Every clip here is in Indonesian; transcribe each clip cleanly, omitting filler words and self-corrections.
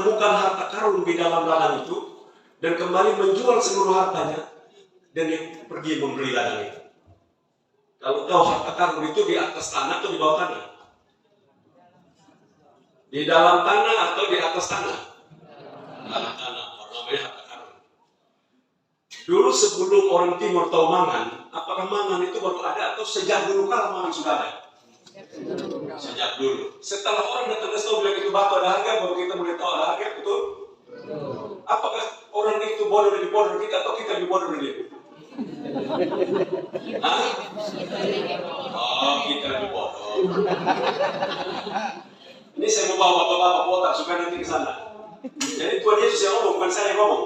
menemukan harta karun di dalam ladang itu dan kembali menjual seluruh hartanya dan dia pergi membeli ladang itu. Kalau tahu harta karun itu di atas tanah atau di bawah tanah? Di dalam tanah atau di atas tanah? Dalam tanah, namanya harta karun. Dulu sebelum orang timur tahu mangan, apakah mangan itu baru ada atau sejak dulu kala mangan sudah ada? Sejak dulu. Setelah orang datang ke store bilang itu batu ada harga, baru kita mulai tahu ada harga, betul? Apakah orang itu bodoh dari bodoh kita atau kita lebih bodoh dari dia? Hah? Oh, kita lebih bodoh. Ini saya mau bawa bapak-bapak botak supaya nanti ke sana. Jadi Tuhan Yesus yang ngomong, bukan saya yang ngomong.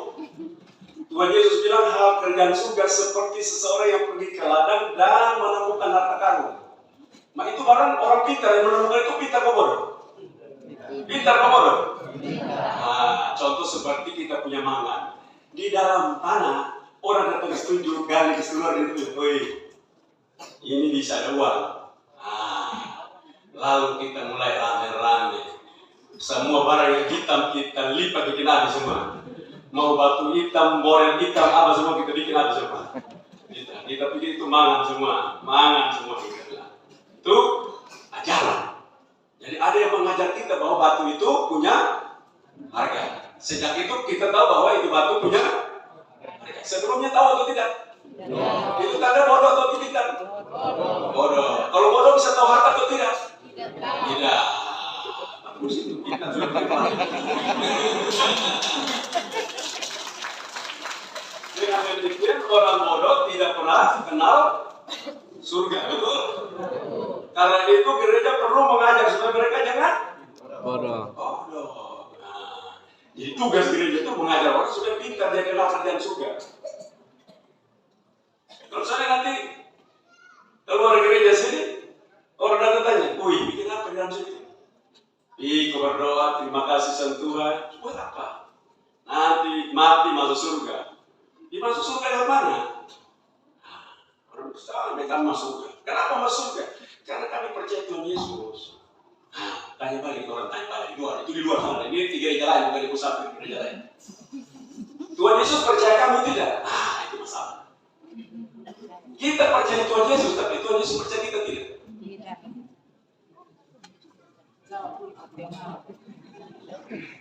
Tuhan Yesus bilang hal kerjaan surga seperti seseorang yang pergi ke ladang dan menemukan harta karun. Nah itu barang orang pintar yang menemukan itu pintar apa bodoh? Pintar apa bodoh? Nah, contoh seperti kita punya mangan. Di dalam tanah, orang datang setuju gali keluar itu. Woi, ini bisa ada uang. Lalu kita mulai rame-rame. Semua barang yang hitam kita lipat bikin habis semua. Mau batu hitam, boren hitam, apa semua kita bikin habis semua. Kita pikir itu mangan semua kita bilang. Itu ajaran. Jadi ada yang mengajar kita bahwa batu itu punya harga. Sejak itu kita tahu bahwa itu batu punya harga. Sebelumnya tahu atau tidak? Itu tanda bodoh atau tidak? Bodoh. Kalau bodoh bisa tahu harta atau tidak? Tidak. Bagus itu kita sudah dengan demikian orang bodoh tidak pernah kenal surga, betul? Karena itu gereja perlu mengajar supaya mereka jangan bodoh. Nah, jadi tugas gereja itu mengajar orang supaya pintar dia kenal kerjaan surga. Kalau saya nanti keluar gereja sini, orang datang tanya, "Wih, bikin apa di dalam sini?" Ih, berdoa, terima kasih Sang Tuhan. Buat apa? Nanti mati masuk surga. Masuk surga yang mana? Orang besar mereka masuk surga. Kenapa masuk surga? Karena kami percaya Tuhan Yesus. Tanya balik, orang tanya balik di luar. Itu di luar sana. Ini di gereja lain, bukan di pusat di gereja lain. Tuhan Yesus percaya kamu tidak? Itu masalah. Kita percaya Tuhan Yesus, tapi Tuhan Yesus percaya kita tidak.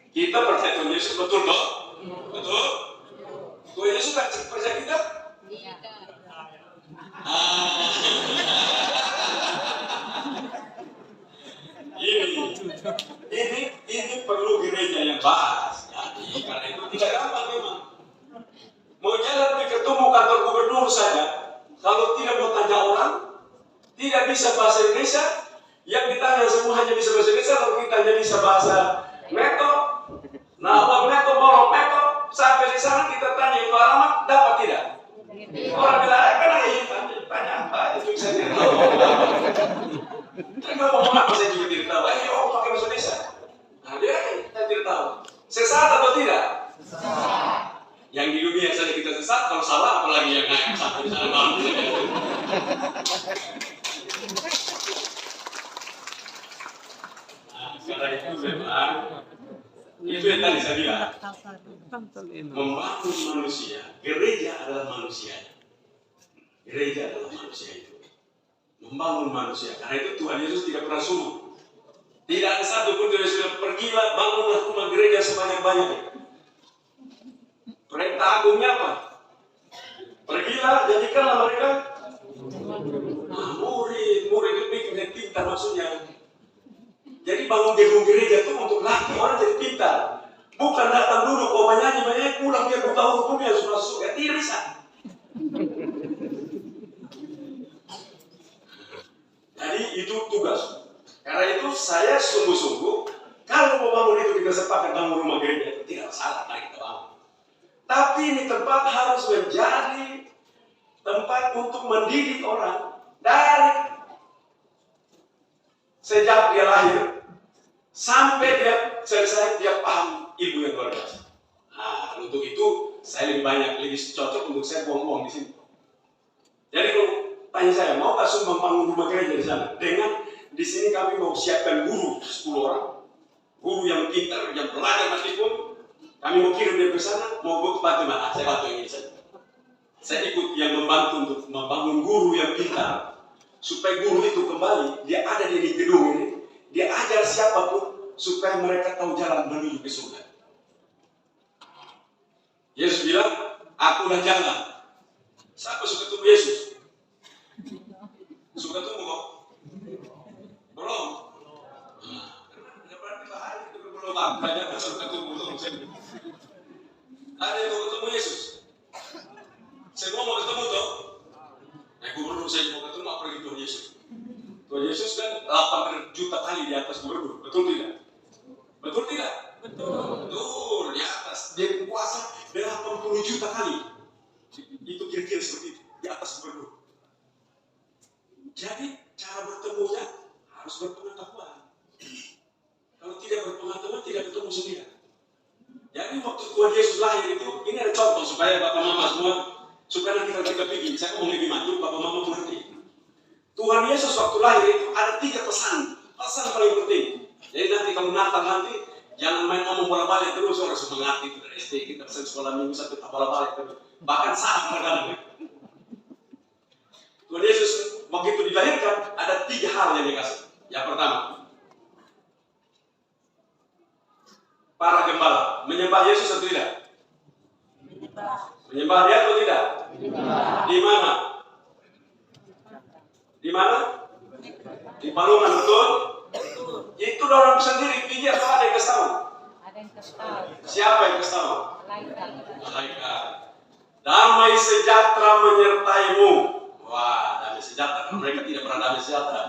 Kita percaya Tuhan Yesus, betul toh? Betul? Tuhan Yesus percaya kita? Ini perlu gereja yang bahas. Jadi karena itu tidak gampang memang. Mau jalan ke ketemu kantor gubernur saja, kalau tidak mau tanya orang, tidak bisa bahasa Indonesia, yang ditanya semua hanya bisa bahasa Indonesia, kalau kita hanya bisa bahasa Meto, nah Meto, bolong Meto, sampai di sana kita tanya itu alamat, dapat tidak? Orang bilang, tanya apa? Itu bisa tidak tahu. Tidak ngomong apa saya juga tidak tahu. Pakai bahasa Indonesia. Nah dia saya tidak tahu. Sesat atau tidak? Sesat. Yang di dunia saja kita sesat, kalau salah apalagi yang naik satu di sana malam. Karena itu memang itu yang tadi saya bilang, membangun manusia. Gereja adalah manusia. Gereja adalah manusia itu membangun manusia. Karena itu Tuhan Yesus tidak pernah suruh. Tidak ada satu pun Tuhan Yesus pergilah bangunlah rumah gereja sebanyak-banyaknya. Perintah agungnya apa? Pergilah jadikanlah mereka murid itu bikin yang pintar maksudnya. Jadi bangun gedung gereja itu untuk latih orang jadi pintar. Bukan datang duduk, menyanyi, pulang dia buta hukumnya sudah surga. Tidak bisa. Jadi itu tugas. Karena itu saya sungguh-sungguh, kalau mau bangun itu kita sepakat bangun rumah gereja itu tidak salah, mari kita bangun. Tapi ini tempat harus menjadi tempat untuk mendidik orang dari sejak dia lahir sampai dia selesai dia paham ilmu yang luar biasa. Nah, untuk itu saya lebih cocok untuk saya buang-buang di sini. Jadi kalau tanya saya, mau nggak sumbang bangun rumah gereja di sana? Dengan di sini kami mau siapkan guru 10 orang, guru yang pintar, yang belajar meskipun kami mau kirim dia ke sana, mau bantu mana? Saya bantu ini saja. Saya ikut yang membantu untuk membangun guru yang pintar, supaya guru itu kembali, dia ada di gedung ini, dia ajar siapapun supaya mereka tahu jalan menuju ke surga. Yesus bilang, akulah jalan. Siapa suka ketemu Yesus? Suka ketemu kok? Belum. Berarti bahaya itu belum banyak suka ketemu. Ada yang mau ketemu Yesus? Semua mau ketemu toh? Gubernur saya mau ketemu apa lagi Tuhan Yesus? Tuhan Yesus kan 8 juta kali di atas gubernur, betul tidak? Betul tidak? Betul, di atas. Dia berkuasa 80 juta kali. Itu kira-kira seperti itu, di atas gubernur. Jadi cara bertemunya harus berpengetahuan. Kalau tidak berpengetahuan, tidak ketemu sendiri. Jadi waktu Tuhan Yesus lahir itu, ini ada contoh supaya bapak mama semua, supaya nanti kalau kita pikir, saya mau lebih maju, bapak mama mengerti. Tuhan Yesus waktu lahir itu ada 3 pesan paling penting. Jadi nanti kalau Natal nanti, jangan main ngomong bola-balik terus, orang semangat itu dari SD kita pesan sekolah minggu sampai tak bola-balik terus. Bahkan saat kadang. Tuhan Yesus begitu dilahirkan, ada 3 hal yang dikasih. Yang pertama, para gembala menyembah Yesus atau tidak? Menyembah dia atau tidak? Di mana? Di mana? Di Palungan, betul? Itu orang sendiri pergi atau ada yang kasih tahu? Ada yang kasih tahu. Siapa yang kasih tahu? Malaikat. Damai sejahtera menyertaimu. Wah, damai sejahtera. Mereka tidak pernah damai sejahtera.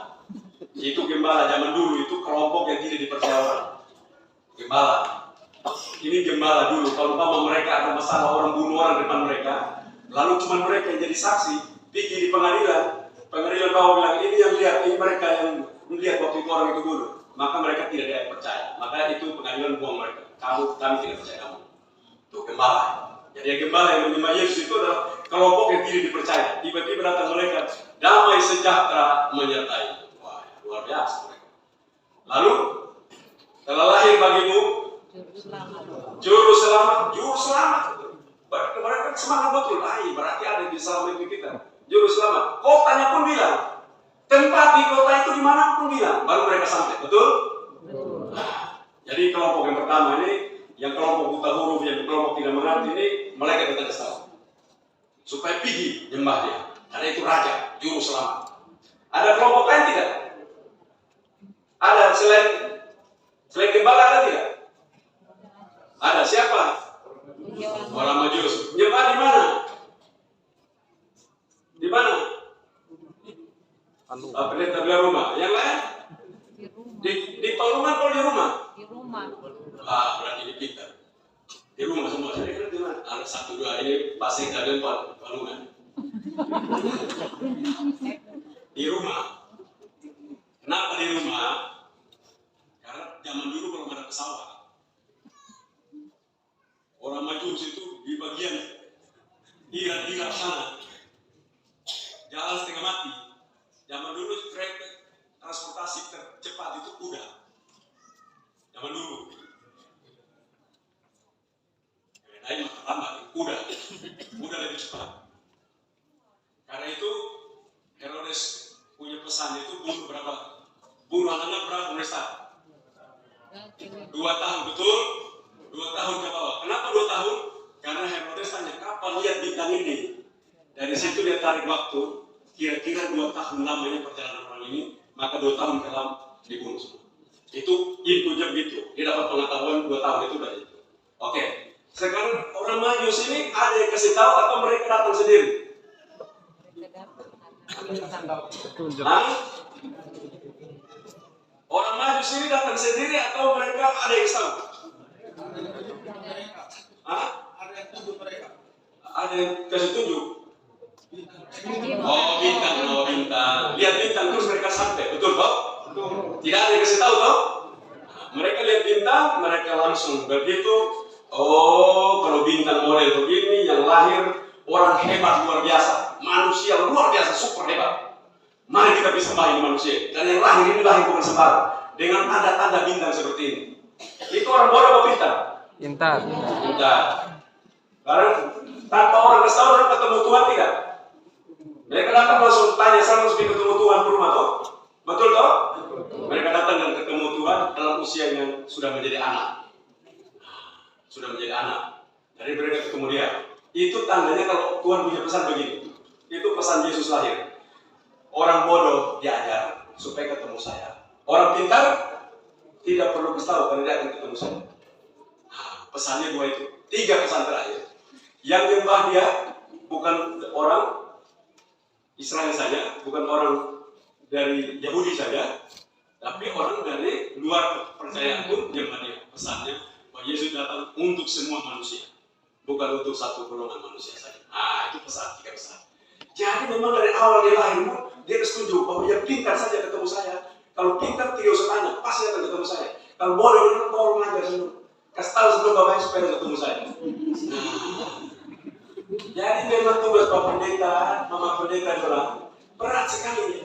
Itu gembala zaman dulu, itu kelompok yang tidak dipercaya orang. Gembala. Ini gembala dulu. Kalau umpama mereka ada masalah, orang bunuh orang depan mereka, lalu cuma mereka yang jadi saksi, pergi di pengadilan. Pengadilan bawa bilang, ini yang lihat, ini mereka yang melihat waktu itu orang itu bunuh. Maka mereka tidak percaya. Maka itu pengadilan buang mereka. Kami tidak percaya kamu. Itu gembala. Jadi yang gembala yang menyembah Yesus itu adalah kelompok yang tidak dipercaya. Tiba-tiba datang mereka, damai sejahtera menyertai. Wah, luar biasa mereka. Lalu, telah lahir bagimu Juru selamat. Berarti mereka semangat betul. Berarti ada di dalam mimpi kita. Juru selamat. Kotanya pun bilang. Tempat di kota itu di mana pun bilang. Baru mereka sampai. Betul? Nah, jadi kelompok yang pertama ini, yang kelompok buta huruf, yang kelompok tidak mengerti ini, mereka kita kasih tahu. Supaya pergi nyembah dia. Karena itu raja, juru selamat. Ada kelompok lain tidak? Ada selain gembala ada tidak? Ada siapa? Orang Majus. Nyembah di mana? Di mana? Pendeta belah rumah. Yang lain? Di Palungan atau di rumah? Di rumah. Berarti di kita. Di rumah semua. Saya kira di mana? Ada 1, 2 ini pasti kalian Palungan. Di rumah. Kenapa di rumah? Karena zaman dulu belum ada pesawat. Orang Majus itu di bagian Irak sana. Jalan setengah mati. Zaman dulu kereta transportasi tercepat itu kuda. Zaman dulu. Kereta ini lambat, kuda. Kuda lebih cepat. Karena itu Herodes punya pesan itu bunuh anak-anak berapa mereka? 2 tahun, betul? 2 tahun ke bawah. Kenapa 2 tahun? Karena Herodes tanya, kapan lihat bintang ini? Dari situ dia tarik waktu, kira-kira 2 tahun lamanya perjalanan orang ini, maka 2 tahun kelam dibunuh semua. Itu inpunya begitu. Dia dapat pengetahuan 2 tahun itu dari itu. Oke. Sekarang orang Majus ini ada yang kasih tahu atau mereka datang sendiri? Orang Majus ini datang sendiri atau mereka ada yang tahu? Ada yang tunjuk mereka. Ada yang kasih tunjuk. Bintang. Lihat bintang terus mereka sampai, betul toh? Tidak ada yang kasih tahu toh? Mereka lihat bintang, mereka langsung begitu. Oh, kalau bintang model begini yang lahir orang hebat luar biasa, manusia luar biasa, super hebat. Mari kita bisa sembahin manusia. Dan yang lahir ini lahir bukan sembarang, dengan tanda-tanda bintang seperti ini. Itu orang bodoh apa pintar? Pintar. Pintar. Karena tanpa orang kasih tahu orang ketemu Tuhan tidak? Mereka datang langsung tanya, saya harus ketemu Tuhan di rumah toh? Betul toh? Mereka datang dan ketemu Tuhan dalam usia yang sudah menjadi anak. Sudah menjadi anak. Jadi mereka ketemu dia. Itu tandanya kalau Tuhan punya pesan begini. Itu pesan Yesus lahir. Orang bodoh diajar supaya ketemu saya. Orang pintar tidak perlu kasih tahu karena dia akan ketemu saya. Nah, pesannya dua itu. 3 pesan terakhir. Yang nyembah dia bukan orang Israel saja, bukan orang dari Yahudi saja, tapi orang dari luar kepercayaan pun nyembah dia. Pesannya bahwa Yesus datang untuk semua manusia, bukan untuk satu golongan manusia saja. Nah, itu pesan 3 pesan. Jadi memang dari awal dia lahir pun dia harus tunjuk bahwa dia pintar saja ketemu saya. Kalau pintar tidak usah tanya, pasti akan ketemu saya. Kalau bodoh, tolong aja dulu. Kasih tahu sebelum bapaknya supaya ketemu saya. Jadi memang tugas Pak Pendeta, Mama Pendeta bilang berat sekali.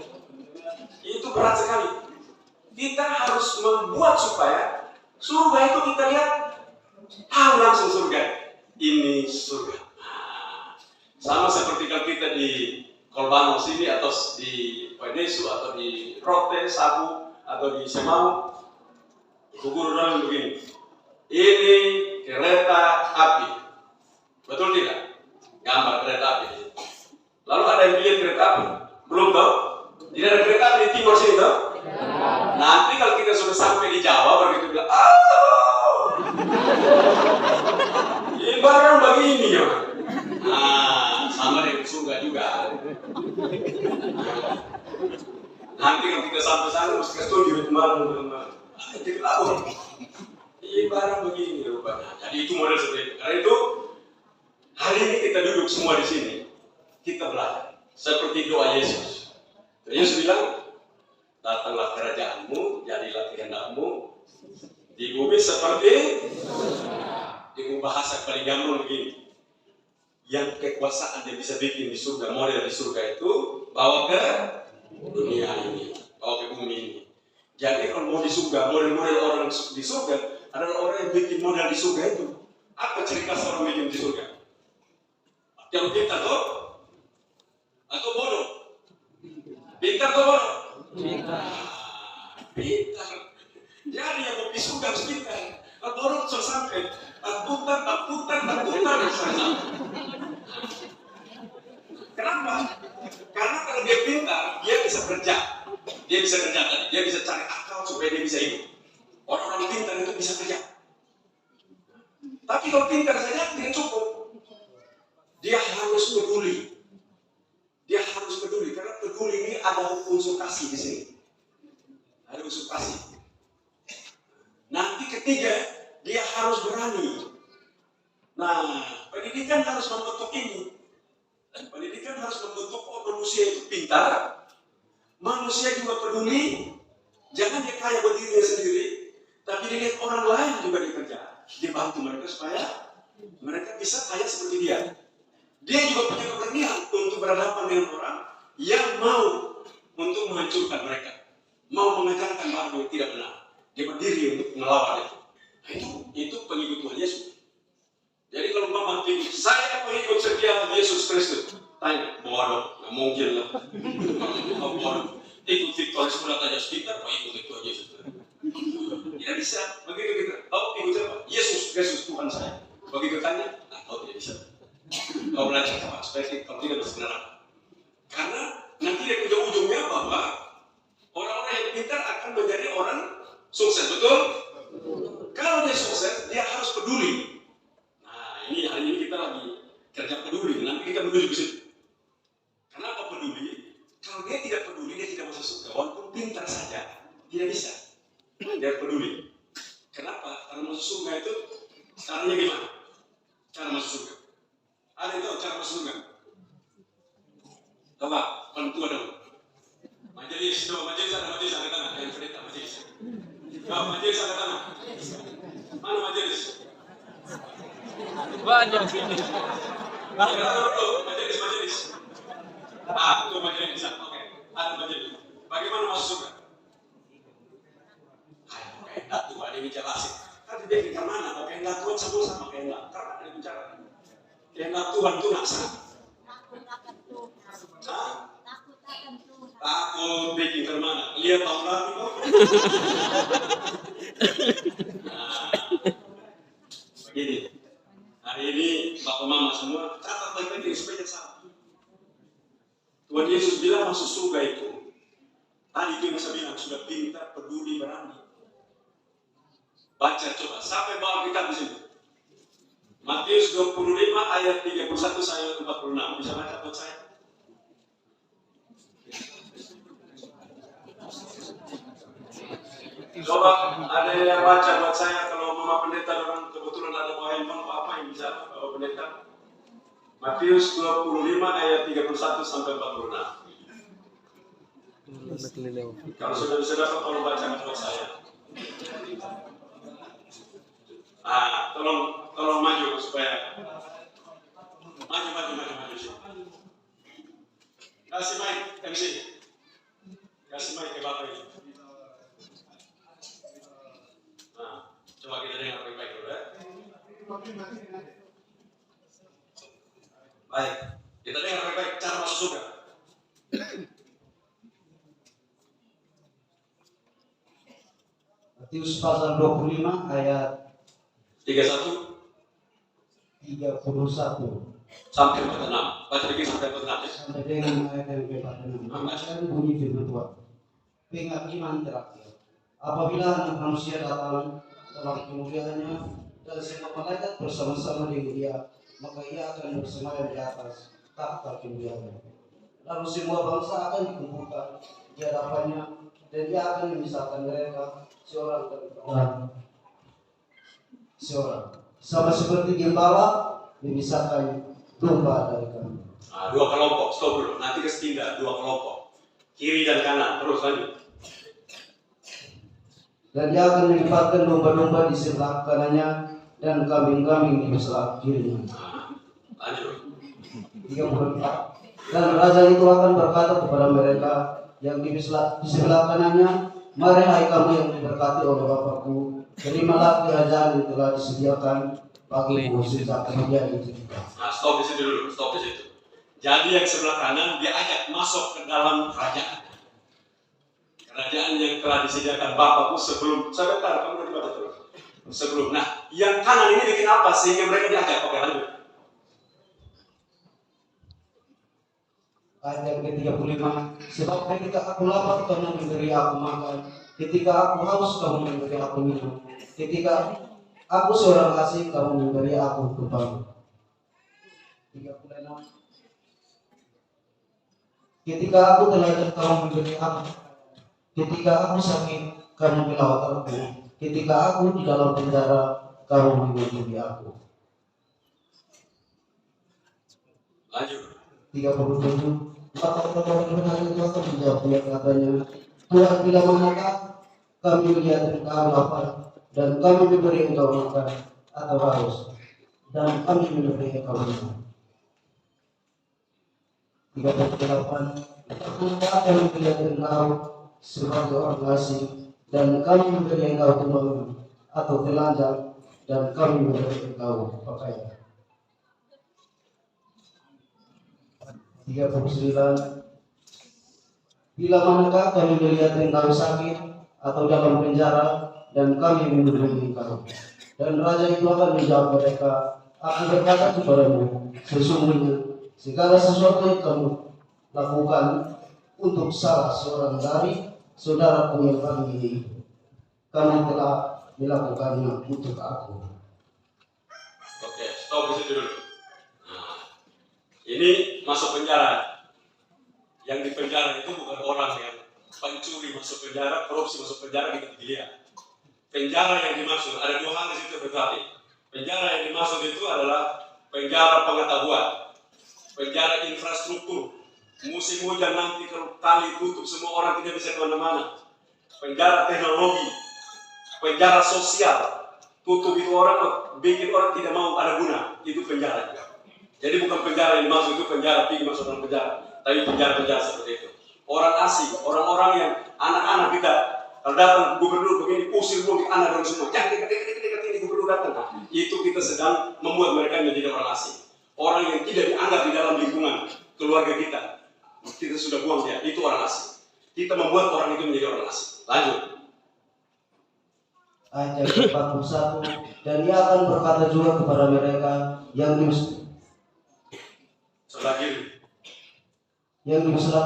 Itu berat sekali. Kita harus membuat supaya surga itu kita lihat, langsung surga. Ini surga. Sama seperti kalau kita di Kolbano sini atau di Penesu atau di Rote, Sabu atau di Semau, guru dalam begini. Ini kereta api, betul tidak? Gambar kereta api. Lalu ada yang lihat kereta api? Belum tahu? Tidak ada kereta api di timur sini tahu? Nanti kalau kita sudah sampai di Jawa baru kita bilang, ini barang begini ya. Nah, sama dengan surga juga. Nanti kalau kita sampai sana mesti kasih tunjuk kemarin. Kita tahu. Ini barang begini rupanya. Jadi itu model seperti itu. Karena itu hari ini kita duduk semua di sini, kita belajar seperti doa Yesus. Yesus bilang, datanglah kerajaanmu, jadilah kehendakmu di bumi seperti di bahasa paling gampang begini. Yang kekuasaan dia bisa bikin di surga, model di surga itu bawa ke dunia ini, bawa ke bumi ini. Jadi kalau mau di surga, model-model orang di surga adalah orang yang bikin model di surga itu. Apa ciri khas orang bikin di surga? Yang pintar toh? Atau bodoh? Pintar atau bodoh? Pintar. Pintar. Jadi yang mau di surga harus pintar. Kalau bodoh sudah sampai. Tak putar. Kenapa? Karena kalau dia pintar, dia bisa kerja. Dia bisa kerja tadi. Dia bisa cari akal supaya dia bisa hidup. Orang-orang pintar itu bisa kerja. Tapi kalau pintar saja tidak cukup. Dia harus peduli. Dia harus peduli karena peduli ini ada unsur kasih di sini. Ada unsur kasih. Nanti ketiga, dia harus berani. Nah, pendidikan harus membentuk ini. Pendidikan harus membentuk manusia itu pintar. Manusia juga peduli. Jangan dia kaya buat dirinya sendiri, tapi dia lihat orang lain juga dikerja. Dibantu mereka supaya mereka bisa kaya seperti dia. Dia juga punya keberanian untuk berhadapan dengan orang yang mau untuk menghancurkan mereka, mau mengajarkan hal yang tidak benar. Dia berdiri untuk melawan itu. Nah, itu pengikut Tuhan Yesus. Jadi kalau mama pikir saya pengikut setia Yesus Kristus, tanya bodoh, nggak mungkin lah. Bodoh. Ikut Victoria sudah tanya sekitar, ikut Tuhan Yesus. Tidak bisa. Begitu kita, ikut siapa? Yesus Kristus Tuhan saya. Begitu tanya, kau tidak bisa. Kau belajar apa? Supaya kau tidak masuk neraka. Karena nanti di ujung-ujungnya bahwa orang-orang yang pintar akan menjadi orang sukses, betul? Kalau dia sukses, dia harus peduli. Nah, ini hari ini kita lagi kerja peduli. Nanti kita menuju ke situ. Kenapa peduli? Kalau dia tidak peduli, dia tidak masuk surga. Walaupun pintar saja, tidak bisa. Dia peduli. Kenapa? Karena masuk surga itu caranya gimana? Cara masuk surga. Ada yang tahu cara masuk surga? Coba, pentua dong. Majelis, coba majelis angkat tangan. Yang pendeta majelis. Coba majelis angkat tangan. Mana majelis? Banyak sini. Majelis. Itu majelis. Oke, ada majelis. Bagaimana masuk surga? Ayo, ada ini jelasin. bikin kemana? Kehendak Tuhan semua sama kehendak. Karena ada bicara. Kehendak Tuhan itu nak sama. Takut bikin kemana? Lihat tahun lalu kok. Nah, begini. Hari ini Bapak Mama semua catat baik-baik supaya sama. Tuhan Yesus bilang masuk surga itu. Tadi itu yang saya bilang sudah pintar, peduli, berani. Baca coba, sampai bawa kitab di sini. Matius 25 ayat 31 sampai 46. Bisa baca buat saya? Coba ada yang baca buat saya. Kalau Mama Pendeta orang kebetulan ada bawa handphone apa yang bisa bawa Pendeta? Matius 25 ayat 31 sampai 46. Kalau sudah bisa dapat tolong baca buat saya. Tolong maju supaya maju sih. Kasih mic MC. Kasih mic ke Bapak ini. Nah, coba kita dengar baik-baik dulu ya. Baik, kita dengar baik-baik cara masuk surga. Matius pasal 25 ayat 31 sampai 46. Baca lagi sampai 46 ya. sampai dengan ayat yang ke-46. Demikian bunyi firman Tuhan. Pengakiman terakhir. Apabila Anak Manusia datang dalam kemuliaannya dan semua malaikat bersama-sama dengan Dia, maka Ia akan bersemayam di atas tahta kemuliaannya. Lalu semua bangsa akan dikumpulkan di hadapannya, dan Ia akan memisahkan mereka seorang demi seorang, sama seperti gembala memisahkan domba dari kambing. Dua kelompok, stop dulu. Nanti kesetindak dua kelompok, kiri dan kanan. Terus lanjut. Dan Dia akan menempatkan domba-domba di sebelah kanannya dan kambing-kambing di sebelah kirinya. Lanjut. 34. Dan raja itu akan berkata kepada mereka yang di sebelah kanannya, mari hai kamu yang diberkati oleh Bapakku, terimalah kerajaan yang telah disediakan bagimu sejak kemudian itu. Stop di situ dulu, stop di situ. Jadi yang sebelah kanan dia ajak masuk ke dalam kerajaan. Kerajaan yang telah disediakan Bapakku sebelum. Sebentar, kamu nanti baca terus. Sebelum. Nah, yang kanan ini bikin apa sehingga mereka diajak? Oke, lanjut. Ayat yang ke-35. Sebab ketika aku lapar kamu memberi aku makan, ketika aku haus kamu memberi aku minum, ketika aku seorang asing kamu memberi aku kembang. 36. Ketika aku telanjang kamu memberi aku, ketika aku sakit kamu melawat aku, ketika aku di dalam penjara kamu mengunjungi aku. Lanjut. 37. Maka orang itu akan menjawab dia katanya, Tuhan, bila manakah kami melihat engkau lapar dan kami memberi engkau makan, atau haus dan kami memberi engkau minum. 38. Apakah kami melihat engkau sebagai orang asing dan kami memberi engkau kembang, atau telanjang dan kami memberi engkau pakaian. 39. Bila manakah kami melihat engkau sakit atau dalam penjara dan kami menemui engkau. Dan raja itu akan menjawab mereka, aku berkata kepadamu, sesungguhnya segala sesuatu yang kamu lakukan untuk salah seorang dari saudaraku yang paling ini, kamu telah melakukannya untuk aku. Oke, stop di situ dulu. Ini masuk penjara. Yang di penjara itu bukan orang yang pencuri masuk penjara, korupsi masuk penjara gitu dilihat. Penjara yang dimaksud ada dua hal di situ berarti. Penjara yang dimaksud itu adalah penjara pengetahuan, penjara infrastruktur. Musim hujan nanti kalau kali tutup semua orang tidak bisa kemana-mana. Penjara teknologi, penjara sosial, tutup itu orang bikin orang tidak mau ada guna. Itu penjara juga. Jadi bukan penjara yang dimaksud itu penjara pergi masuk dalam penjara, tapi penjara-penjara seperti itu. Orang asing, orang-orang yang anak-anak kita, kalau datang gubernur begini, pusing anak dan semua, jangan dekat ini datang, itu kita sedang membuat mereka menjadi orang asing. Orang yang tidak dianggap di dalam lingkungan keluarga kita sudah buang dia, itu orang asing. Kita membuat orang itu menjadi orang asing. Lanjut. Ayat yang 41, dan ia akan berkata juga kepada mereka yang di sebelah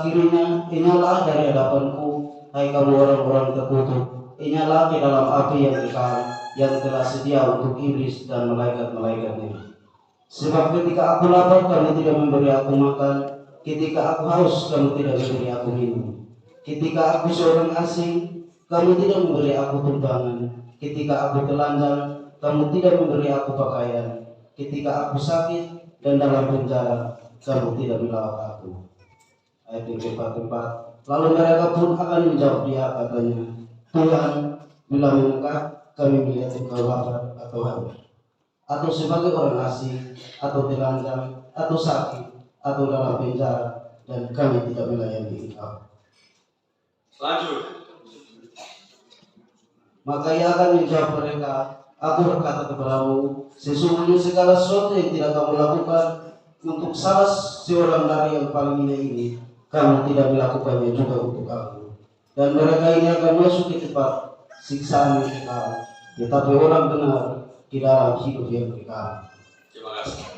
kirinya, inyalah dari hadapanku, hai kamu orang-orang terkutuk, inyalah di dalam api yang kekal, yang telah sedia untuk iblis dan malaikat-malaikatnya. Sebab ketika aku lapar, kamu tidak memberi aku makan, ketika aku haus, kamu tidak memberi aku minum, ketika aku seorang asing, kamu tidak memberi aku tumpangan, ketika aku telanjang, kamu tidak memberi aku pakaian, ketika aku sakit dan dalam penjara, kamu tidak melawat aku. Ayat 44. Lalu mereka pun akan menjawab dia, katanya, Tuhan, bila manakah kami melihat engkau lapar atau haus, atau sebagai orang asing, atau telanjang, atau sakit, atau dalam penjara, dan kami tidak melayani engkau. Lanjut. Maka ia akan menjawab mereka, aku berkata kepadamu, sesungguhnya segala sesuatu yang tidak kamu lakukan untuk salah seorang dari yang paling ini, kamu tidak melakukannya juga untuk aku. Dan mereka ini akan masuk ke tempat siksaan yang kekal, tetapi orang benar di dalam hidup yang kekal. Terima kasih.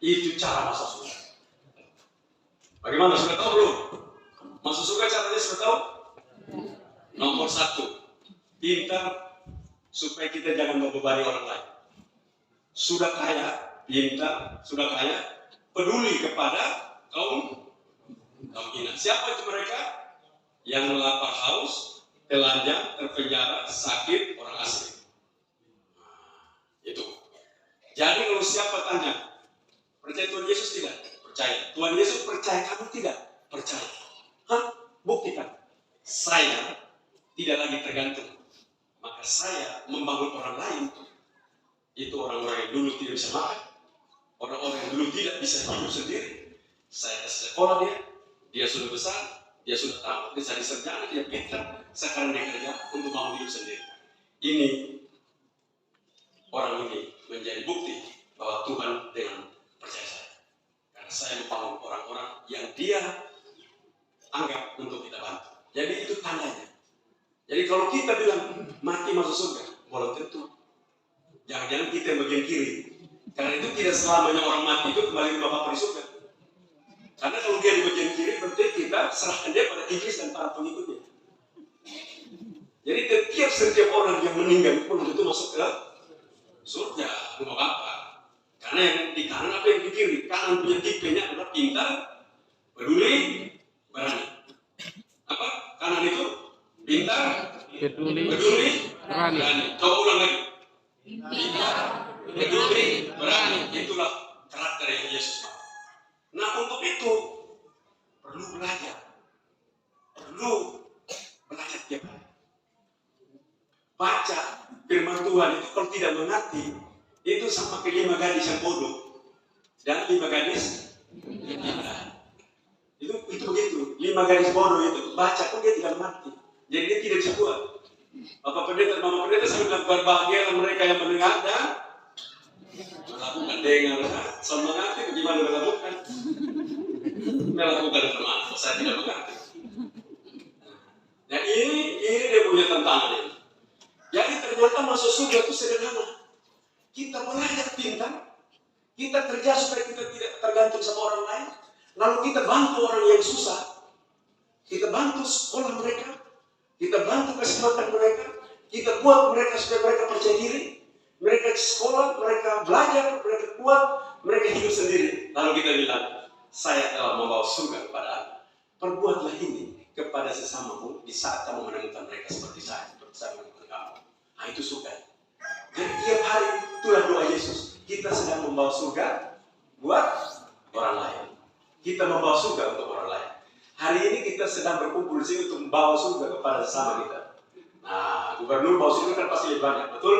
Itu cara masuk surga. Bagaimana, sudah tahu belum? Masuk surga caranya sudah tahu? Nomor 1, pintar supaya kita jangan membebani orang lain. Sudah kaya, pintar, sudah kaya, peduli kepada kaum hina. Siapa itu mereka? Yang lapar haus, telanjang, terpenjara, sakit, orang asing. Itu. Jadi kalau siapa tanya, percaya Tuhan Yesus tidak? Percaya. Tuhan Yesus percaya, kamu tidak? Percaya. Buktikan. Saya tidak lagi tergantung. Maka saya membangun orang lain. Itu orang-orang yang dulu tidak bisa makan. Orang-orang yang dulu tidak bisa hidup sendiri. Saya kasih sekolah dia sudah besar, dia sudah tahu, dia jadi sarjana, dia pintar. Sekarang dia kerja untuk bangun hidup sendiri. Ini orang ini menjadi bukti bahwa Tuhan dengan percaya saya. Karena saya membangun orang-orang yang dia anggap untuk kita bantu. Jadi itu tandanya. Jadi kalau kita bilang mati masuk surga, belum tentu. Jangan-jangan kita yang bagian kiri. Karena itu tidak selamanya orang mati itu kembali ke Bapa di surga. Karena kalau dia di bagian kiri, berarti kita serahkan dia pada iblis dan para pengikutnya. Jadi setiap orang yang meninggal pun itu masuk ke surga, bukan apa. Karena yang di kanan apa yang di kiri? Kanan punya tipenya adalah pintar, peduli, berani. Apa? Kanan itu pintar, peduli, berani. Coba ulang lagi. Pintar, peduli, berani. Itulah karakter yang Yesus mau. Nah, untuk itu perlu belajar tiap hari. Baca firman Tuhan itu kalau tidak mengerti, itu sama ke 5 gadis yang bodoh dan 5 gadis yang pintar. Itu begitu. 5 gadis bodoh itu baca pun dia tidak mengerti, jadi dia tidak bisa buat. Bapak pendeta, mama pendeta sangat berbahagia mereka yang mendengar dan melakukan dengan semangat itu gimana melakukan firman. Saya tidak mengerti. Nah ini dia punya tantangan ini. Jadi ternyata masuk surga itu sederhana. Kita belajar pintar, kita kerja supaya kita tidak tergantung sama orang lain, lalu kita bantu orang yang susah, kita bantu sekolah mereka, kita bantu kasih makan mereka, kita buat mereka supaya mereka percaya diri. Mereka sekolah, mereka belajar, mereka kuat, mereka hidup sendiri. Lalu kita bilang, saya telah membawa surga kepada Anda. Perbuatlah ini kepada sesamamu di saat kamu menemukan mereka seperti saya menemukan kamu. Nah itu surga. Jadi tiap hari itulah doa Yesus. Kita sedang membawa surga buat orang lain. Kita membawa surga untuk orang lain. Hari ini kita sedang berkumpul di sini untuk membawa surga kepada sesama kita. Nah, gubernur bawa surga kan pasti lebih banyak, betul?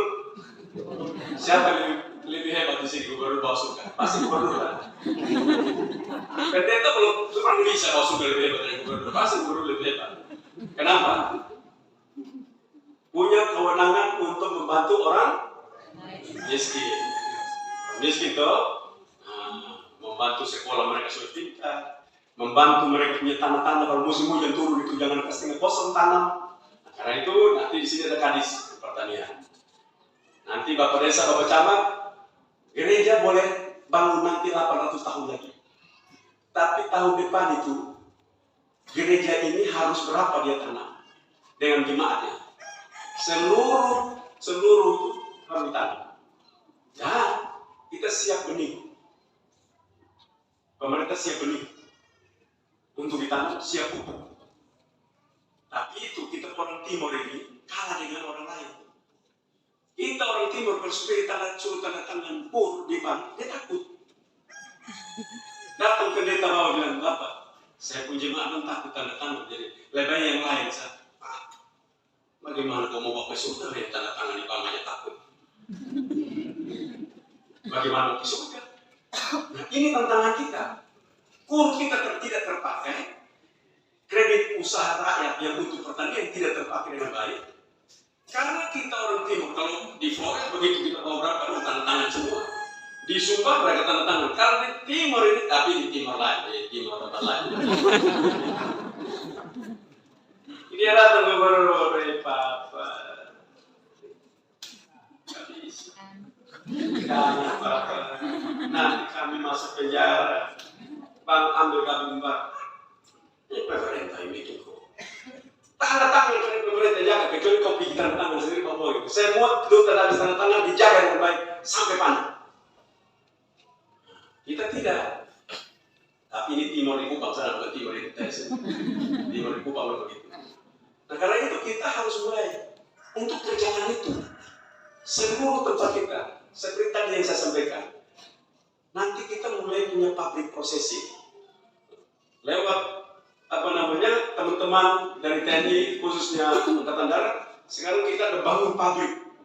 Siapa yang lebih hebat di sini gubernur bawa surga? Pasti gubernur kan? Pendeta belum bisa bawa surga lebih hebat dari gubernur. Pasti gubernur lebih hebat. Kenapa? Punya kewenangan untuk membantu orang Miskin. Miskin toh, membantu sekolah mereka sudah pintar, membantu mereka punya tanah-tanah kalau musim hujan turun itu jangan kasih kosong tanam. Karena itu nanti di sini ada kadis pertanian. Nanti Bapak Desa, Bapak Camat, gereja boleh bangun nanti 800 tahun lagi. Tapi tahun depan itu gereja ini harus berapa dia tanam dengan jemaatnya? Seluruh itu harus ditanam. Dan kita siap benih. Pemerintah siap benih untuk ditanam, siap pupuk. Tapi itu kita orang Timur ini kalah dengan orang lain. Kita orang Timur kalau supaya suruh tanda tangan pur di bank, dia takut. Datang ke pendeta bawa bilang, Bapak, saya pun jemaat takut tanda tangan, jadi lebih yang lain saya. Bagaimana kau mau bawa ke surga yang tanda tangan di bank aja takut? Bagaimana ke surga? Nah ini tantangan kita. Kur kita tidak terpakai, kredit usaha rakyat yang untuk pertanian tidak terpakai dengan baik. Karena kita orang Timur, kalau di Flores begitu kita bawa berapa, tanda tangan semua. Di Sumba mereka tanda tangan. Kalau di Timur ini, tapi di Timur lain, Ini datang gubernur, Papa. Habis. Kami Papa. Nanti kami masuk penjara. Bang ambil kami Mbak. Ini pemerintah yang bikin kok. Tanda tangan dari pemerintah jaga, kecuali kau bikin tanda tangan sendiri Pak Boy. Semua duta habis tanda tangan dijaga dengan baik sampai panen. Kita tidak. Tapi ini Timur di Kupang, sana bukan Timur di Tesen. Timur di Kupang begitu. Nah karena itu kita harus mulai untuk kerjaan itu. Seluruh tempat kita, seperti tadi yang saya sampaikan. Nanti kita mulai punya pabrik prosesing. Lewat teman-teman dari TNI khususnya Angkatan Darat, sekarang kita ada bangun pabrik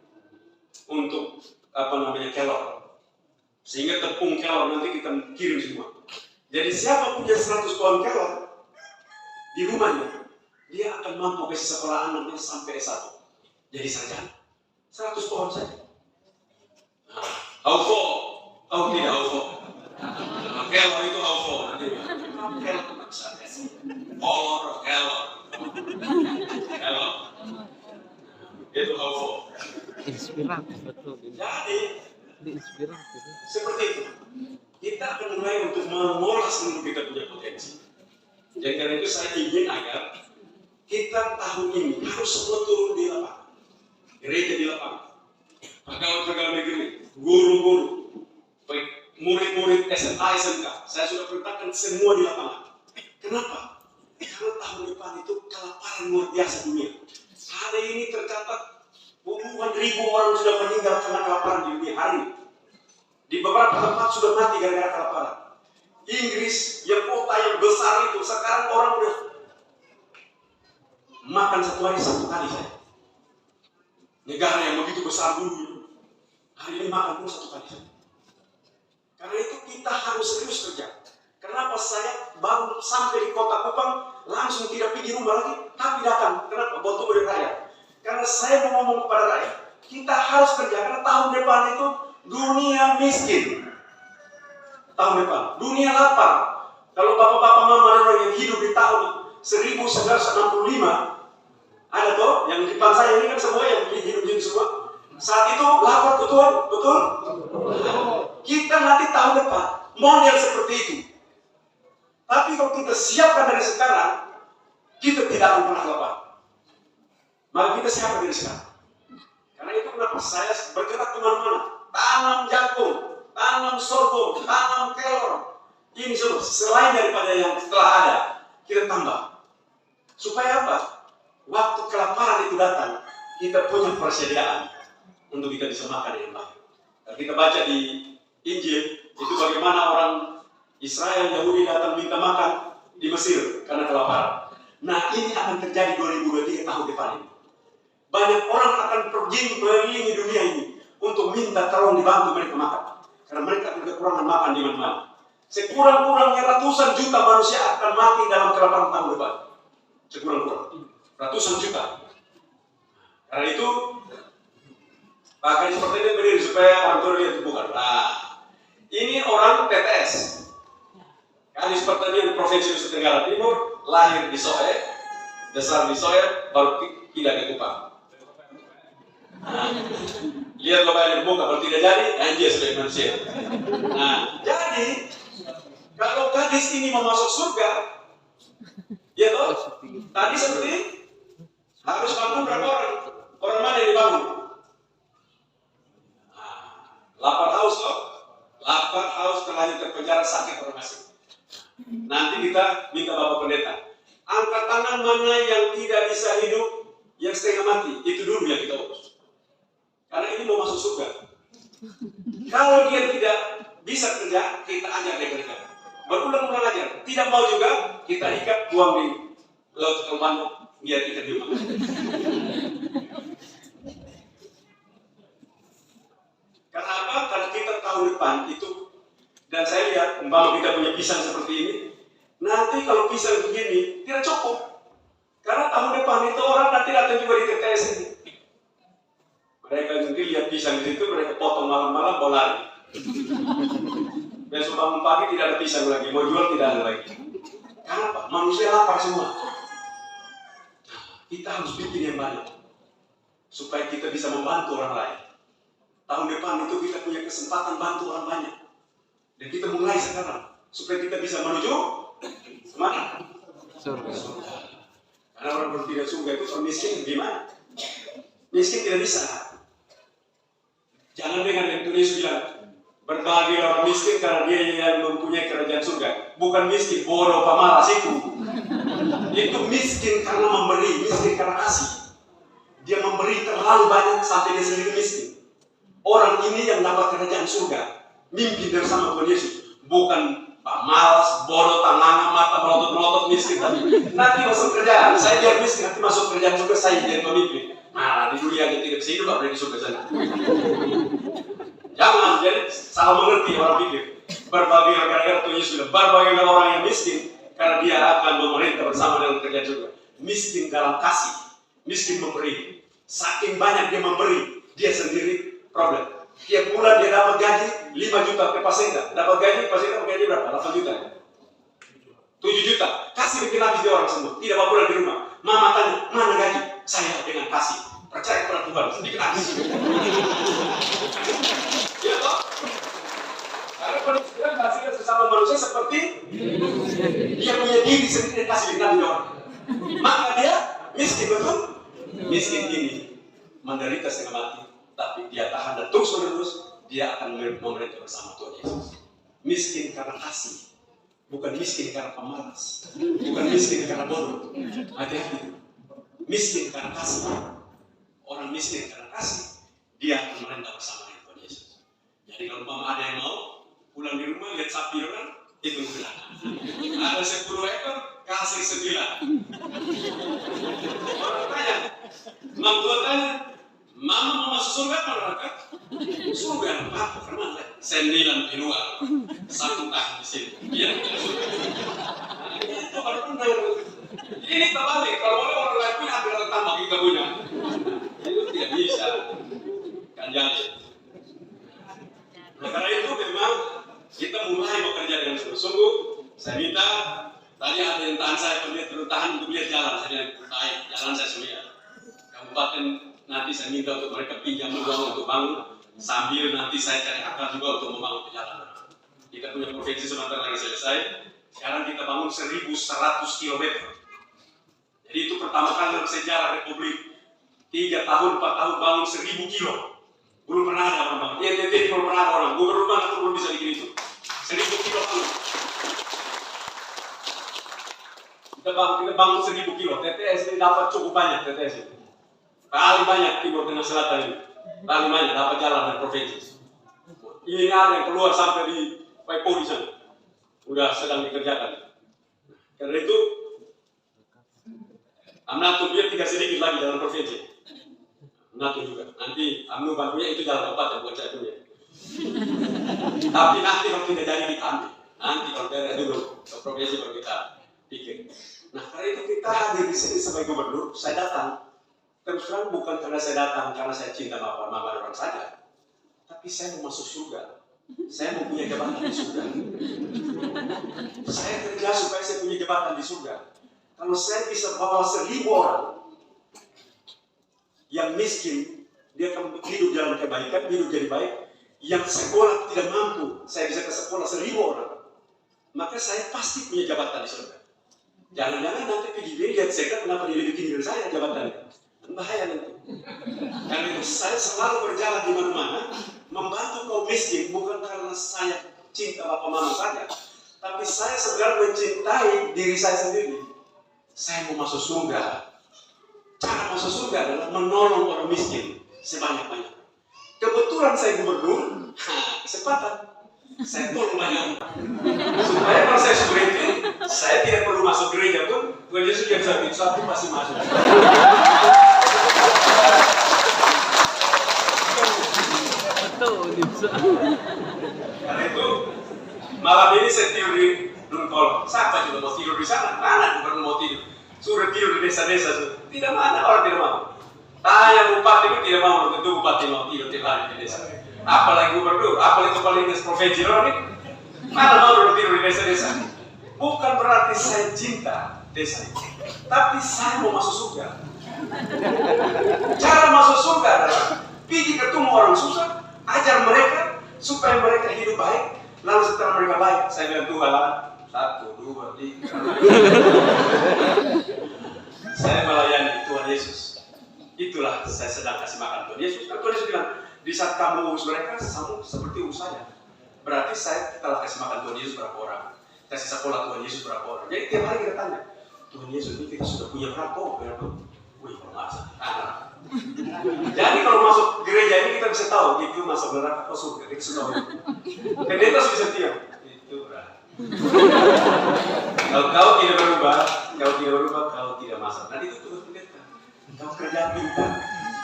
untuk kelor. Sehingga tepung kelor nanti kita kirim semua. Jadi siapa punya 100 pohon kelor di rumahnya, dia akan mampu kasih sekolah anaknya sampai S1. Jadi sarjana. 100 pohon saja. Aufo, tidak Aufo. Kelor itu Aufo. Kelor maksudnya. Kelor. Itu Aufo. Inspiratif betul. Jadi Inspiratif. seperti itu. Kita akan mulai untuk mengolah seluruh kita punya potensi. Jadi karena itu saya ingin agar kita tahun ini harus semua turun di lapangan. Gereja di lapangan. Pegawai-pegawai negeri, guru-guru, murid-murid SMA, SMK. Saya sudah perintahkan semua di lapangan. Kenapa? Karena tahun depan itu kelaparan luar biasa dunia. Hari ini tercatat puluhan ribu orang sudah meninggal karena kelaparan di dunia hari ini. Di beberapa tempat sudah mati gara-gara kelaparan. Inggris, yang kota yang besar itu, sekarang orang udah makan satu hari saja. Negara yang begitu besar dulu, hari ini makan pun satu kali saja. Karena itu kita harus serius kerja. Kenapa saya baru sampai di kota Kupang, langsung tidak pergi rumah lagi, tapi datang. Kenapa? Buat tunggu dari rakyat. Karena saya mau ngomong kepada rakyat, kita harus kerja, karena tahun depan itu dunia miskin. Tahun depan, dunia lapar. Kalau bapak-bapak mama yang hidup di tahun 1965, ada toh yang di depan saya ini kan semua yang hidup semua. Saat itu lapar betul? Kita nanti tahun depan model seperti itu. Tapi kalau kita siapkan dari sekarang, kita tidak akan pernah lapar. Maka kita siapkan dari sekarang. Karena itu kenapa saya bergerak kemana-mana. Tanam jagung, tanam sorghum, tanam kelor. Ini semua selain daripada yang telah ada, kita tambah. Supaya apa? Waktu kelaparan itu datang, kita punya persediaan untuk kita bisa makan dengan baik. Dan kita baca di Injil, itu bagaimana orang Israel Yahudi datang minta makan di Mesir karena kelaparan. Nah ini akan terjadi 2023 tahun depan ini. Banyak orang akan pergi mengelilingi dunia ini untuk minta tolong dibantu mereka makan. Karena mereka akan kekurangan makan di mana-mana. Sekurang-kurangnya ratusan juta manusia akan mati dalam kelaparan tahun depan. Sekurang-kurang ratusan juta. Karena itu Kakaknya seperti ini berdiri supaya orang tua lihat bukan. Nah, ini orang TTS. Kadis Pertanian Provinsi Nusa Tenggara Timur, lahir di Soe, besar di Soe, baru pindah ke Kupang. Nah, lihat lo bayar muka, kalau tidak jadi, dia sebagai manusia. Nah, jadi kalau gadis ini mau masuk surga, ya toh, tadi seperti harus bangun berapa orang? Orang mana yang dibangun? 8 haus loh, 8 haus terlanjur terpenjara sakit orang asing. Nanti kita minta Bapak Pendeta, angkat tangan mana yang tidak bisa hidup, yang setengah mati, itu dulu yang kita urus. Karena ini mau masuk surga. Kalau dia tidak bisa kerja, kita ajar dia kerja. Berulang-ulang ajar. Tidak mau juga, kita ikat, buang di laut Kembangan, biar kita dimakan. Karena apa? Karena kita tahun depan itu, dan saya lihat, umpama kita punya pisang seperti ini, nanti kalau pisang begini, tidak cukup. Karena tahun depan itu orang nanti datang juga di TTS ini. Mereka nanti lihat pisang di situ, mereka potong malam-malam, mau lari. Besok bangun pagi tidak ada pisang lagi, mau jual tidak ada lagi. Karena apa? Manusia lapar semua. Kita harus bikin yang banyak, supaya kita bisa membantu orang lain. Tahun depan itu kita punya kesempatan bantu orang banyak. Dan kita mulai sekarang, supaya kita bisa menuju kemana? Surga. Karena orang berpikir surga itu orang miskin gimana? Miskin tidak bisa. Jangan dengan Indonesia bilang berbagi orang miskin karena dia yang mempunyai kerajaan surga. Bukan miskin, bodoh pemalas itu. Itu miskin karena memberi, miskin karena kasih. Dia memberi terlalu banyak sampai dia sendiri miskin. Orang ini yang dapat kerajaan surga, mimpi bersama Tuhan Yesus. Bukan pemalas, bodoh, tangan, mata melotot-melotot miskin. Tapi nanti masuk kerjaan, saya biar miskin, nanti masuk kerjaan surga saya jadi pemimpin. Nah, di dunia yang tidak bisa hidup, apa di surga sana. Jangan, jadi salah mengerti orang pikir. Berbagi gara-gara Tuhan Yesus bilang, berbagi orang yang miskin, karena dia akan memerintah bersama dengan kerjaan surga. Miskin dalam kasih, miskin memberi. Saking banyak dia memberi, dia sendiri problem. Tiap bulan dia dapat gaji 5 juta ke pasenda. Dapat gaji, pasenda gaji berapa? 8 juta. 7 juta. Kasih bikin habis dia orang semua. Tidak apa pulang di rumah. Mama tanya, mana gaji? Saya dengan kasih. Percaya kepada Tuhan, sedikit habis. Ya toh? Karena manusia kasih sesama manusia seperti dia punya diri sendiri kasih bikin habis orang. Maka dia miskin, betul? Miskin ini menderita setengah mati. Tapi dia tahan dan terus menerus dia akan memerintah bersama Tuhan Yesus. Miskin karena kasih, bukan miskin karena pemalas, bukan miskin karena bodoh. Hati-hati. Miskin karena kasih. Orang miskin karena kasih, dia akan memerintah bersama dengan Tuhan Yesus. Jadi kalau mama ada yang mau pulang di rumah lihat sapi orang, itu bilang ada 10 ekor kasih 9. Orang tanya, mam tua tanya, mama mau masuk surga apa neraka? Surga apa? Karena 9 di luar, 1 tahan di sini. Biar kita surga. Nah, itu baru benar. Ini terbalik. Kalau orang lain punya ambil tambah kita punya. Itu tidak bisa. Kan jadi. Nah, karena itu memang kita mulai bekerja dengan sungguh-sungguh. Saya minta tadi ada yang tahan saya tahan untuk lihat jalan. Saya baik jalan saya sudah. Kabupaten nanti saya minta untuk mereka pinjam uang untuk bangun, sambil nanti saya cari akal juga untuk membangun jalan. Kita punya provinsi sebentar lagi selesai. Sekarang kita bangun 1.100 km. Jadi itu pertama kali dalam sejarah Republik. 3 tahun, 4 tahun bangun 1.000 kilo. Belum pernah ada orang bangun. NTT belum pernah ada orang. Gubernur mana tuh belum bisa bikin itu. 1.000 kilo bangun. Kita bangun 1.000 kilo. TTS ini dapat cukup banyak TTS ini. Paling banyak Timur Tengah Selatan ini. Paling banyak dapat jalan dari provinsi. Ini ada yang keluar sampai di Paipo di sana. Udah sedang dikerjakan. Karena itu Amnatu dia tidak sedikit lagi dalam provinsi. Amnatu juga. Nanti Amnu bantunya itu jalan kabupaten buat saya punya. Tapi nanti kalau tidak jadi kita ambil. Nanti kalau daerah dulu ke provinsi baru kita pikir. Nah karena itu kita hadir di sini sebagai gubernur. Saya datang terus terang bukan karena saya datang karena saya cinta Bapak Mama dan orang saja, tapi saya mau masuk surga. Saya mau punya jabatan di surga. Saya kerja supaya saya punya jabatan di surga. Kalau saya bisa bawa 1000 orang yang miskin, dia akan hidup dalam kebaikan, hidup jadi baik. Yang sekolah tidak mampu, saya bisa ke sekolah 1000 orang. Maka saya pasti punya jabatan di surga. Jangan-jangan nanti pergi lihat saya kenapa dia lebih tinggi dari saya jabatannya. Bahaya nanti. Karena itu saya selalu berjalan di mana-mana membantu kaum miskin, bukan karena saya cinta Bapak Mama saja, tapi saya sebenarnya mencintai diri saya sendiri. Saya mau masuk surga. Cara masuk surga adalah menolong orang miskin sebanyak-banyak. Kebetulan saya gubernur, kesempatan saya tolong banyak. Supaya kalau saya sudah itu, saya tidak perlu masuk gereja pun, Tuhan Yesus yang satu pasti masuk. Karena itu malam ini saya tidur di Dunkol. Siapa juga mau tidur di sana? Mana bukan mau tidur? Suruh tidur di desa-desa. Tidak mana orang tidak mau. Tanya bupati pun tidak mau. Tentu bupati mau tidur tiap hari di desa. Apalagi gubernur, apalagi kepala dinas provinsi ini. Mana mau tidur di desa-desa? Bukan berarti saya cinta desa itu, tapi saya mau masuk surga. Cara masuk surga adalah pergi ketemu orang susah, ajar mereka supaya mereka hidup baik. Lalu setelah mereka baik, saya bilang Tuhan, 1, 2, 3. Saya melayani Tuhan Yesus. Itulah saya sedang kasih makan Tuhan Yesus. Tuhan Yesus bilang, di saat kamu urus mereka, sama seperti urus saya. Berarti saya telah kasih makan Tuhan Yesus berapa orang, kasih sekolah Tuhan Yesus berapa orang. Jadi tiap hari kita tanya, Tuhan Yesus ini kita sudah punya berapa? Wih, masa? Jadi kalau masuk gereja ini kita bisa tahu itu masuk neraka atau surga. Kita sudah tahu. Pendeta sudah setia. Itu kalau kau tidak berubah, kau tidak masuk. Nanti itu tugas pendeta. Kau kerja pintar,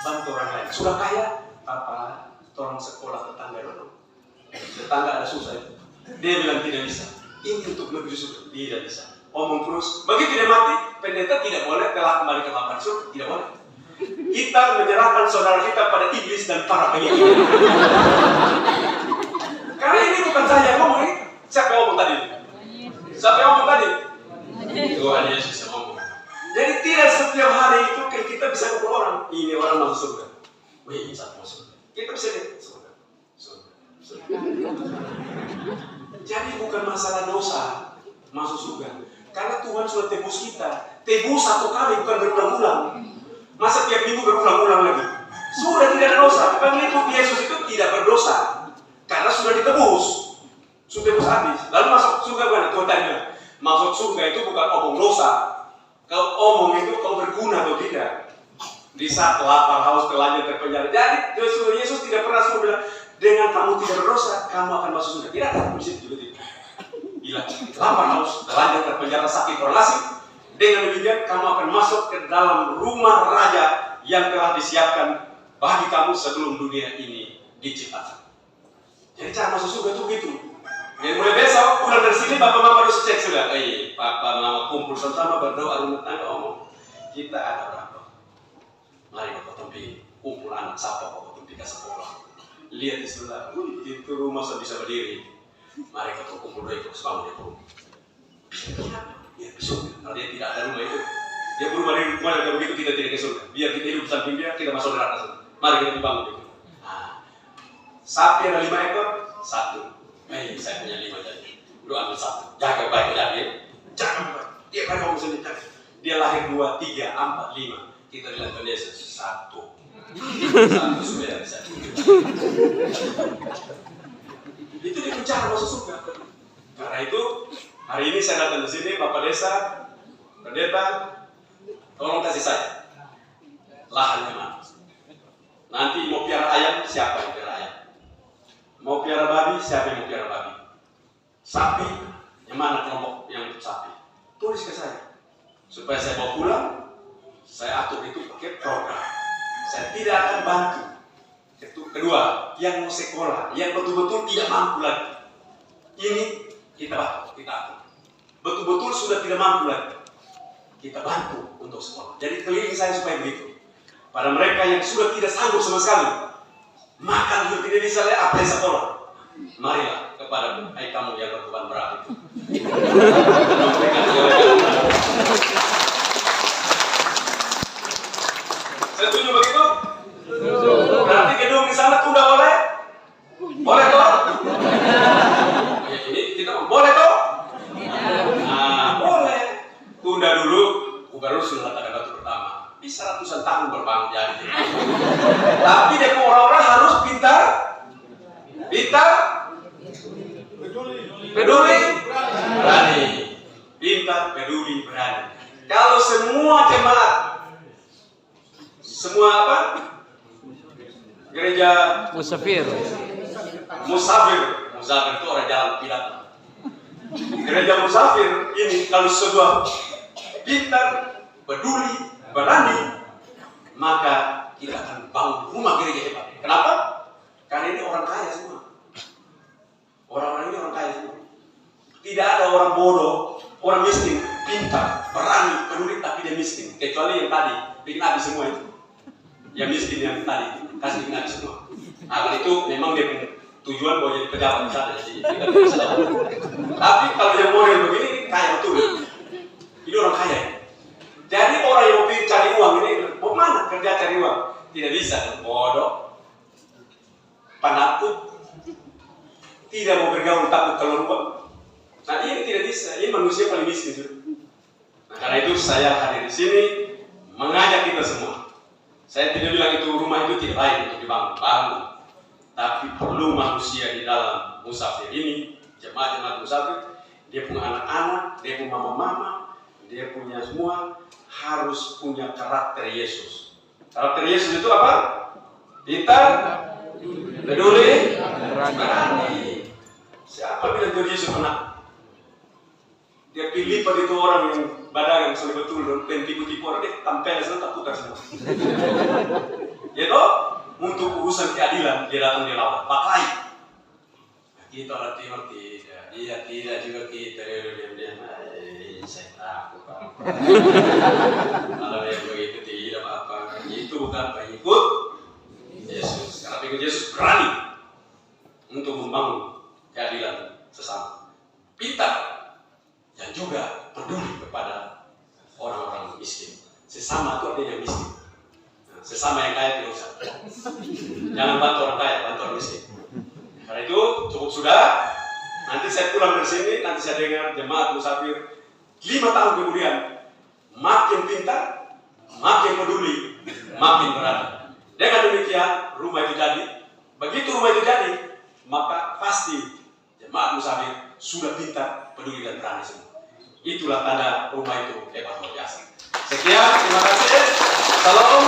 bantu orang lain. Sudah kaya, apa? Orang sekolah tetangga dulu. Tetangga ada susah itu. Dia bilang tidak bisa. Ini untuk menuju surga, tidak bisa. Omong terus. Begitu dia mati, pendeta tidak boleh telah kembali ke lapangan surga, tidak boleh. Kita menyerahkan saudara kita pada iblis dan para pengikut. Karena ini bukan saya yang ngomong ini. Siapa yang ngomong tadi? Siapa yang ngomong tadi? Tuhan Yesus yang ngomong. Jadi tidak setiap hari itu kita bisa ngukur orang. Ini orang masuk surga. Wih, satu masuk surga. Kita bisa lihat surga. Jadi bukan masalah dosa masuk surga. Karena Tuhan sudah tebus kita. Tebus satu kali bukan berulang-ulang. Masa tiap minggu berulang-ulang lagi? Sudah tidak ada dosa. Pengikut Yesus itu tidak berdosa. Karena sudah ditebus. Sudah tebus habis. Lalu masuk surga mana? Tuhan tanya. Masuk surga itu bukan omong dosa. Kalau omong itu kau berguna atau tidak. Di saat lapar, haus, telanjang, terpenjara. Jadi Yesus tidak pernah suruh bilang, dengan kamu tidak berdosa, kamu akan masuk surga. Tidak ada. Bisa juga tidak. Bila lapar, haus, telanjang, terpenjara, sakit, orang asing. Dengan demikian kamu akan masuk ke dalam rumah raja yang telah disiapkan bagi kamu sebelum dunia ini diciptakan. Jadi cara masuk surga itu begitu. Jadi mulai besok pulang dari sini bapak mama harus cek sudah. Papa mama kumpul sama berdoa rumah tangga omong. Kita ada berapa? Mari bapak tempi kumpul anak siapa bapak tempi ke sekolah. Lihat di sebelah, itu rumah sudah bisa berdiri. Mari kita kumpul dua ikut sebangun di rumah. Ya surga. Kalau dia tidak ada rumah itu, dia berubah dari rumah dan begitu kita tidak ke surga. Biar kita hidup samping dia, kita masuk neraka. Mari kita dibangun itu. Sapi ada 5 ekor, 1. Saya punya 5 jadi. Lu ambil 1. Jaga baik dari dia. Jangan buat. Dia kan ngomong sendiri. Dia lahir 2, 3, 4, 5. Kita bilang ke Yesus 1. 1 sudah bisa. Itu dia bicara masuk surga. Karena itu hari ini saya datang di sini, Bapak Desa, Pendeta, tolong kasih saya lahannya mana. Nanti mau piara ayam, siapa yang piara ayam? Mau piara babi, siapa yang mau piara babi? Sapi, yang mana kelompok yang untuk sapi? Tulis ke saya, supaya saya bawa pulang, saya atur itu pakai program. Saya tidak akan bantu. Kedua, yang mau sekolah, yang betul-betul tidak mampu lagi, ini kita bantu, kita atur. Betul-betul sudah tidak mampu lagi, kita bantu untuk sekolah. Jadi keliling saya supaya begitu. pada mereka yang sudah tidak sanggup sama sekali, makan juga tidak bisa lihat apa yang sekolah. Marilah kepada hai kamu yang berbeban berat itu. Setuju begitu? Berarti gedung di sana tunda boleh? Boleh toh? Ini kita boleh toh? Nah, boleh. Tunda dulu, baru sudah ada batu pertama. Bisa ratusan tahun berbangun jadi. Tapi dia orang-orang harus pintar, peduli, berani. Pintar, peduli, berani. Kalau semua jemaat, semua apa? Gereja Musafir. Musafir itu orang jalan pilat. Gereja musafir ini kalau sebuah pintar, peduli, berani, maka kita akan bangun rumah gereja hebat. Kenapa? Karena ini orang kaya semua. Orang-orang ini orang kaya semua. Tidak ada orang bodoh, orang miskin, pintar, berani, peduli, tapi dia miskin. Kecuali yang tadi, bikin habis semua itu. Yang miskin yang tadi, kasih bikin habis semua. Nah, itu memang dia punya tujuan mau jadi pejabat di sana, jadi tidak bisa dapat. Tapi kalau yang model begini, kaya betul. Ini orang kaya. Jadi orang yang mau cari uang ini, mau mana kerja cari uang? Tidak bisa, bodoh, penakut, tidak mau bergaul, takut keluar uang. Nah ini tidak bisa, ini manusia paling miskin. Nah karena itu saya hadir di sini mengajak kita semua. Saya tidak bilang itu rumah itu tidak baik untuk dibangun, tapi perlu manusia di dalam musafir ini, jemaat-jemaat musafir, dia punya anak-anak, dia punya mama-mama, dia punya semua harus punya karakter Yesus. Karakter Yesus itu apa? Pintar, peduli, berani. Siapa bilang Tuhan Yesus pernah? Dia pilih pada itu orang yang badangan sudah betul dan tipu-tipu orang dia tampil sana tak putar semua. Ya toh, untuk urusan keadilan dia datang di lawan, pakai. Kita orang timur tidak, dia tidak juga kita dia saya takut. Kalau yang begitu tidak apa-apa, itu bukan pengikut Yesus. Karena pengikut Yesus berani untuk membangun keadilan sesama, pintar, dan juga peduli kepada orang-orang miskin. Sesama itu artinya miskin. Nah, sesama yang kaya tidak usah. Jangan bantu orang kaya, bantu orang miskin. Karena itu cukup sudah. Nanti saya pulang dari sini, nanti saya dengar jemaat musafir 5 tahun kemudian makin pintar, makin peduli, makin berani. Dengan demikian rumah itu jadi. Begitu rumah itu jadi, maka pasti jemaat musafir sudah pintar, peduli dan berani semua. Itulah tanda rumah itu hebat luar biasa. Sekian, terima kasih. Salam.